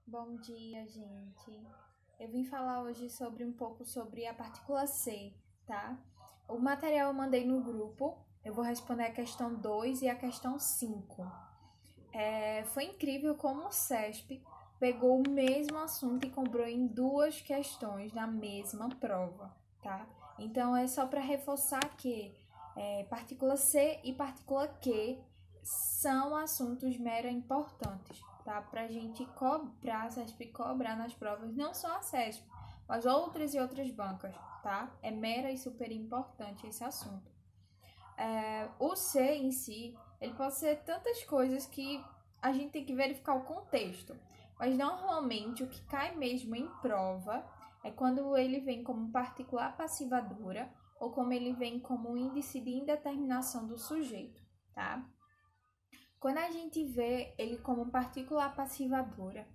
Bom dia, gente. Eu vim falar hoje sobre um pouco sobre a partícula C, tá? O material eu mandei no grupo. Eu vou responder a questão 2 e a questão 5. Foi incrível como o CESP pegou o mesmo assunto e cobrou em duas questões na mesma prova, tá? Então é só para reforçar que partícula C e partícula Q são assuntos mera importantes, tá? Pra gente cobrar, a CESP cobrar nas provas, não só a CESP, mas outras e outras bancas, tá? É mera e super importante esse assunto. O C em si, ele pode ser tantas coisas que a gente tem que verificar o contexto. Mas normalmente o que cai mesmo em prova é quando ele vem como particular passivadora ou como ele vem como índice de indeterminação do sujeito, tá? Quando a gente vê ele como particular passivadora,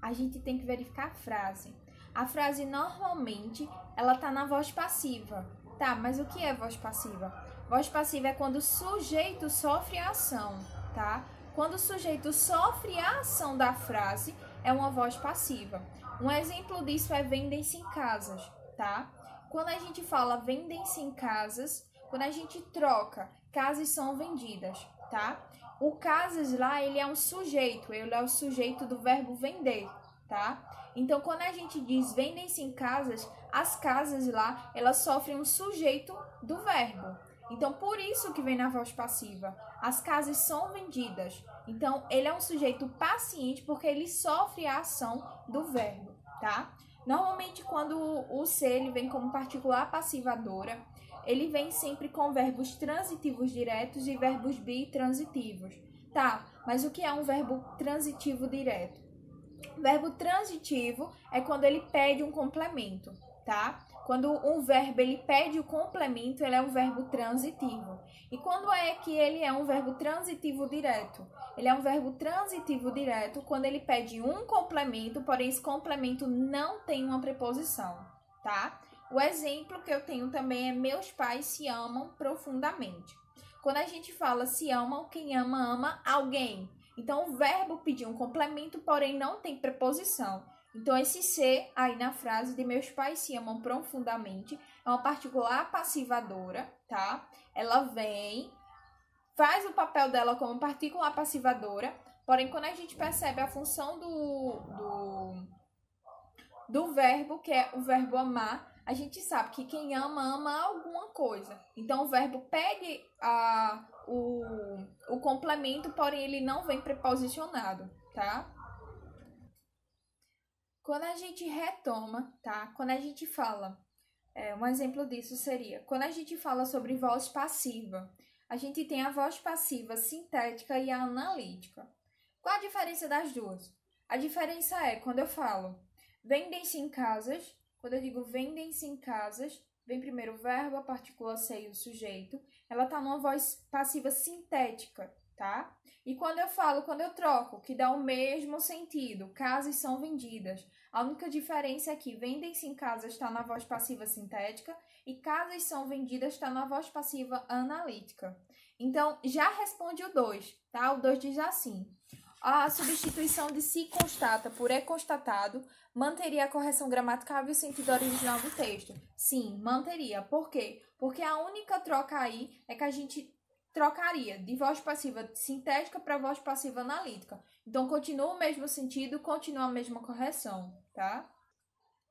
a gente tem que verificar a frase. A frase normalmente ela tá na voz passiva. Tá, mas o que é voz passiva? Voz passiva é quando o sujeito sofre a ação, tá? Quando o sujeito sofre a ação da frase, é uma voz passiva. Um exemplo disso é vendem-se em casas, tá? Quando a gente fala vendem-se em casas, quando a gente troca, casas são vendidas, tá? O casas lá, ele é um sujeito, ele é o sujeito do verbo vender, tá? Então, quando a gente diz vendem-se em casas, as casas lá, elas sofrem um sujeito do verbo. Então, por isso que vem na voz passiva. As casas são vendidas. Então, ele é um sujeito paciente porque ele sofre a ação do verbo, tá? Normalmente, quando o ser ele vem como particular passivadora, ele vem sempre com verbos transitivos diretos e verbos bitransitivos. Tá, mas o que é um verbo transitivo direto? Verbo transitivo é quando ele pede um complemento, tá? Quando um verbo ele pede o complemento, ele é um verbo transitivo. E quando é que ele é um verbo transitivo direto? Ele é um verbo transitivo direto quando ele pede um complemento, porém esse complemento não tem uma preposição, tá? O exemplo que eu tenho também é meus pais se amam profundamente. Quando a gente fala se amam, quem ama, ama alguém. Então, o verbo pedir um complemento, porém não tem preposição. Então, esse ser aí na frase de meus pais se amam profundamente é uma particular passivadora, tá? Ela vem, faz o papel dela como particular passivadora, porém, quando a gente percebe a função do verbo, que é o verbo amar, a gente sabe que quem ama, ama alguma coisa. Então, o verbo pede o complemento, porém ele não vem preposicionado, tá? Quando a gente retoma, tá? Quando a gente fala, um exemplo disso seria, quando a gente fala sobre voz passiva, a gente tem a voz passiva sintética e a analítica. Qual a diferença das duas? A diferença é quando eu falo vendem-se em casas, quando eu digo vendem-se em casas, vem primeiro o verbo, a partícula ser e o sujeito, ela tá numa voz passiva sintética, tá? E quando eu falo, quando eu troco, que dá o mesmo sentido, casas são vendidas. A única diferença é que vendem-se em casas está na voz passiva sintética e casas são vendidas está na voz passiva analítica. Então, já responde o 2, tá? O 2 diz assim: a substituição de se constata por é constatado manteria a correção gramatical e o sentido original do texto. Sim, manteria. Por quê? Porque a única troca aí é que a gente trocaria de voz passiva sintética para voz passiva analítica. Então, continua o mesmo sentido, continua a mesma correção, tá?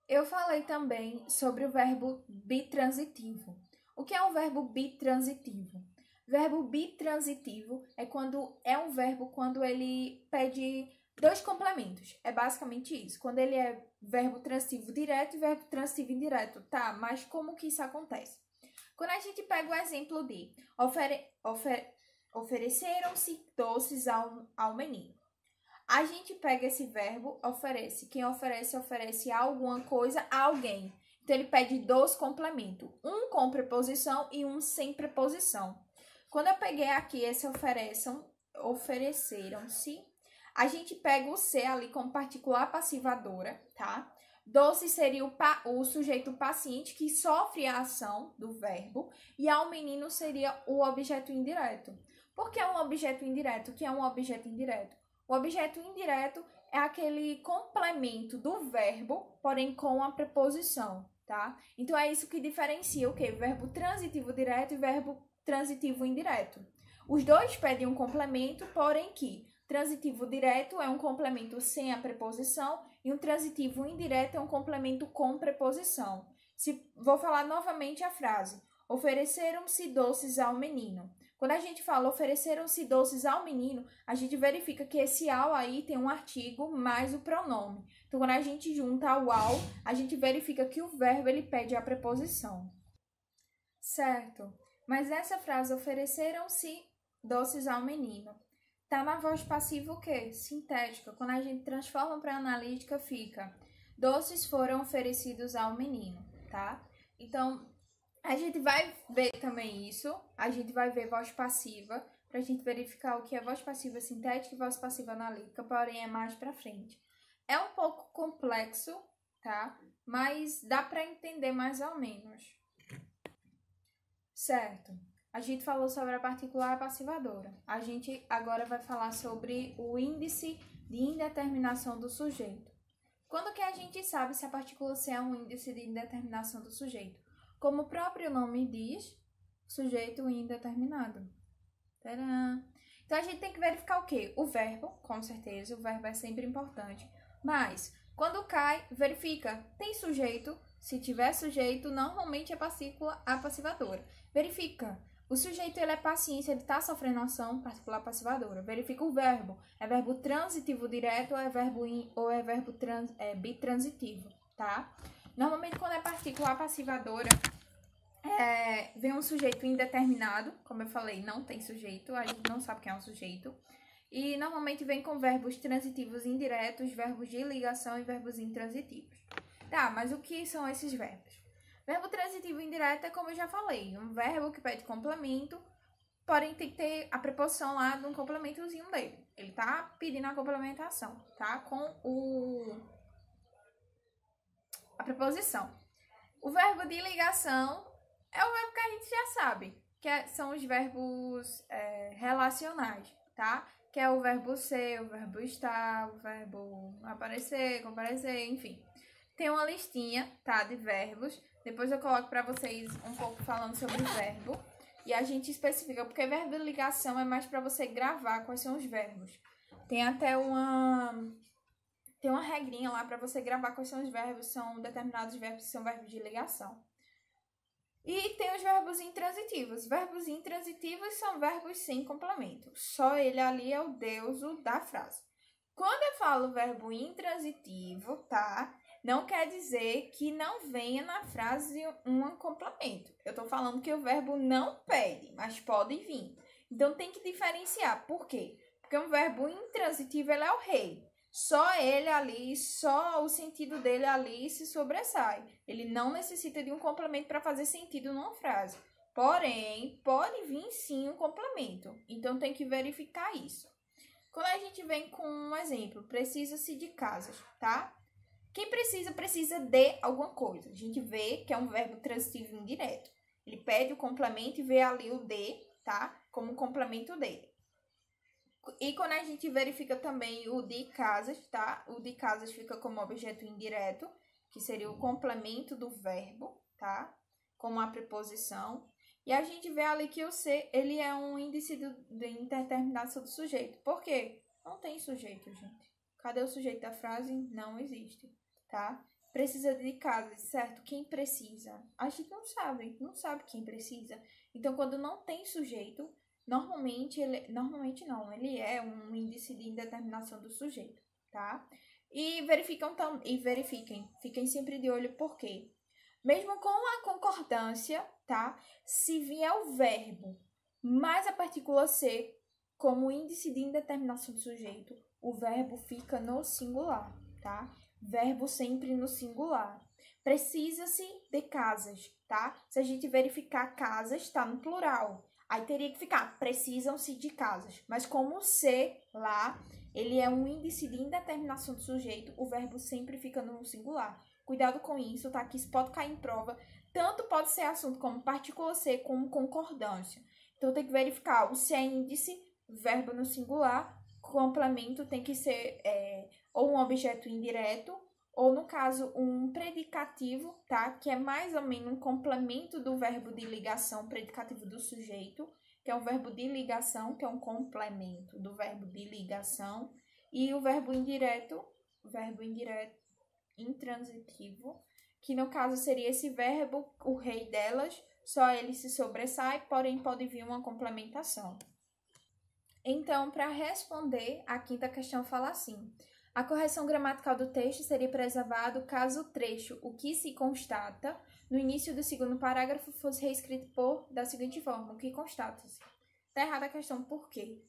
Eu falei também sobre o verbo bitransitivo. O que é um verbo bitransitivo? Verbo bitransitivo é um verbo quando ele pede dois complementos. É basicamente isso. Quando ele é verbo transitivo direto e verbo transitivo indireto. Tá, mas como que isso acontece? Quando a gente pega o exemplo de ofereceram-se doces ao menino. A gente pega esse verbo oferece. Quem oferece, oferece alguma coisa a alguém. Então, ele pede dois complementos. Um com preposição e um sem preposição. Quando eu peguei aqui esse ofereceram-se, a gente pega o ser ali como particular passivadora, tá? Doce seria o sujeito paciente que sofre a ação do verbo. E ao menino seria o objeto indireto. Por que um objeto indireto? O que é um objeto indireto? O objeto indireto é aquele complemento do verbo, porém com a preposição, tá? Então, é isso que diferencia o quê? Verbo transitivo direto e verbo transitivo indireto. Os dois pedem um complemento, porém que transitivo direto é um complemento sem a preposição e um transitivo indireto é um complemento com preposição. Vou falar novamente a frase. Ofereceram-se doces ao menino. Quando a gente fala ofereceram-se doces ao menino, a gente verifica que esse ao aí tem um artigo mais o pronome. Então, quando a gente junta o ao, a gente verifica que o verbo ele pede a preposição. Certo? Mas essa frase, ofereceram-se doces ao menino, tá na voz passiva o quê? Sintética. Quando a gente transforma para analítica, fica doces foram oferecidos ao menino, tá? Então, a gente vai ver também isso, a gente vai ver voz passiva, pra gente verificar o que é voz passiva sintética e voz passiva analítica, porém é mais pra frente. É um pouco complexo, tá? Mas dá pra entender mais ou menos. Certo. A gente falou sobre a particular passivadora. A gente agora vai falar sobre o índice de indeterminação do sujeito. Quando que a gente sabe se a partícula C é um índice de indeterminação do sujeito? Como o próprio nome diz, sujeito indeterminado. Tcharam! Então, a gente tem que verificar o quê? O verbo, com certeza, o verbo é sempre importante. Mas, quando cai, verifica, tem sujeito? Se tiver sujeito, normalmente é partícula passivadora. Verifica, o sujeito ele é paciência, ele está sofrendo ação particular passivadora. Verifica o verbo, é verbo transitivo direto ou é verbo bitransitivo, tá? Normalmente, quando é partícula passivadora, vem um sujeito indeterminado, como eu falei, não tem sujeito, a gente não sabe quem é um sujeito. E normalmente vem com verbos transitivos indiretos, verbos de ligação e verbos intransitivos. Tá, mas o que são esses verbos? Verbo transitivo indireto é como eu já falei, um verbo que pede complemento, porém tem que ter a preposição lá de um complementozinho dele. Ele tá pedindo a complementação, tá? Com a preposição. O verbo de ligação é o verbo que a gente já sabe, são os verbos relacionais, tá? Que é o verbo ser, o verbo estar, o verbo aparecer, comparecer, enfim. Tem uma listinha, tá, de verbos. Depois eu coloco pra vocês um pouco falando sobre o verbo. E a gente especifica, porque verbo de ligação é mais pra você gravar quais são os verbos. Tem até Tem uma regrinha lá pra você gravar quais são os verbos, são determinados verbos que são verbos de ligação. E tem os verbos intransitivos. Verbos intransitivos são verbos sem complemento. Só ele ali é o deuso da frase. Quando eu falo verbo intransitivo, tá? Não quer dizer que não venha na frase um complemento. Eu tô falando que o verbo não pede, mas pode vir. Então tem que diferenciar. Por quê? Porque um verbo intransitivo, ele é o rei. Só ele ali, só o sentido dele ali se sobressai. Ele não necessita de um complemento para fazer sentido numa frase. Porém, pode vir sim um complemento. Então, tem que verificar isso. Quando a gente vem com um exemplo, precisa-se de casas, tá? Quem precisa de alguma coisa. A gente vê que é um verbo transitivo indireto. Ele pede o complemento e vê ali o de, tá? Como complemento dele. E quando a gente verifica também o de casas, tá? O de casas fica como objeto indireto, que seria o complemento do verbo, tá? Como a preposição. E a gente vê ali que o ser, ele é um índice de indeterminação do sujeito. Por quê? Não tem sujeito, gente. Cadê o sujeito da frase? Não existe, tá? Precisa de casas, certo? Quem precisa? A gente não sabe quem precisa. Então, quando não tem sujeito, normalmente ele é um índice de indeterminação do sujeito, tá? E verifiquem, fiquem sempre de olho, por quê? Mesmo com a concordância, tá? Se vier o verbo mais a partícula ser como índice de indeterminação do sujeito, o verbo fica no singular, tá? Verbo sempre no singular. Precisa-se de casas, tá? Se a gente verificar casas, tá no plural. Aí teria que ficar, precisam-se de casas. Mas como o ser lá, ele é um índice de indeterminação do sujeito, o verbo sempre fica no singular. Cuidado com isso, tá? Que isso pode cair em prova. Tanto pode ser assunto como partícula ser, como concordância. Então, tem que verificar o se é índice, verbo no singular, complemento tem que ser ou um objeto indireto, ou no caso um predicativo, tá? Que é mais ou menos um complemento do verbo de ligação, predicativo do sujeito, que é um verbo de ligação, que é um complemento do verbo de ligação, e o verbo indireto intransitivo, que no caso seria esse verbo, o rei delas, só ele se sobressai, porém pode vir uma complementação. Então, para responder, a quinta questão fala assim: a correção gramatical do texto seria preservado caso o trecho, o que se constata, no início do segundo parágrafo fosse reescrito da seguinte forma: o que constata-se. Tá errada a questão, por quê?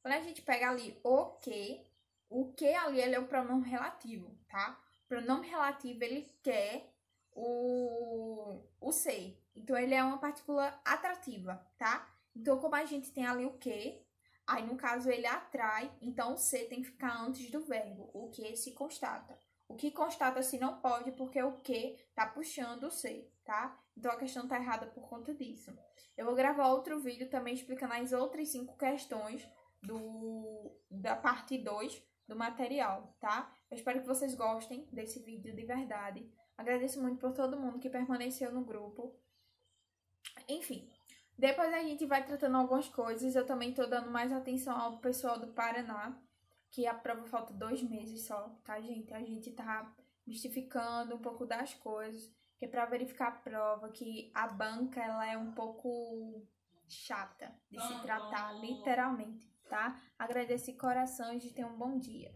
Quando a gente pega ali o que ali ele é o pronome relativo, tá? O pronome relativo, ele quer o ser. Então, ele é uma partícula atrativa, tá? Então, como a gente tem ali o que, aí no caso ele atrai, então o ser tem que ficar antes do verbo, o que se constata. O que constata-se não pode porque o que tá puxando o ser, tá? Então, a questão tá errada por conta disso. Eu vou gravar outro vídeo também explicando as outras 5 questões da parte 2 do material, tá? Eu espero que vocês gostem desse vídeo de verdade. Agradeço muito por todo mundo que permaneceu no grupo. Enfim, depois a gente vai tratando algumas coisas. Eu também tô dando mais atenção ao pessoal do Paraná, que a prova falta 2 meses só, tá, gente? A gente tá mistificando um pouco das coisas, que é pra verificar a prova, que a banca, ela é um pouco chata de se tratar, literalmente, tá? Agradeço de coração e de ter um bom dia.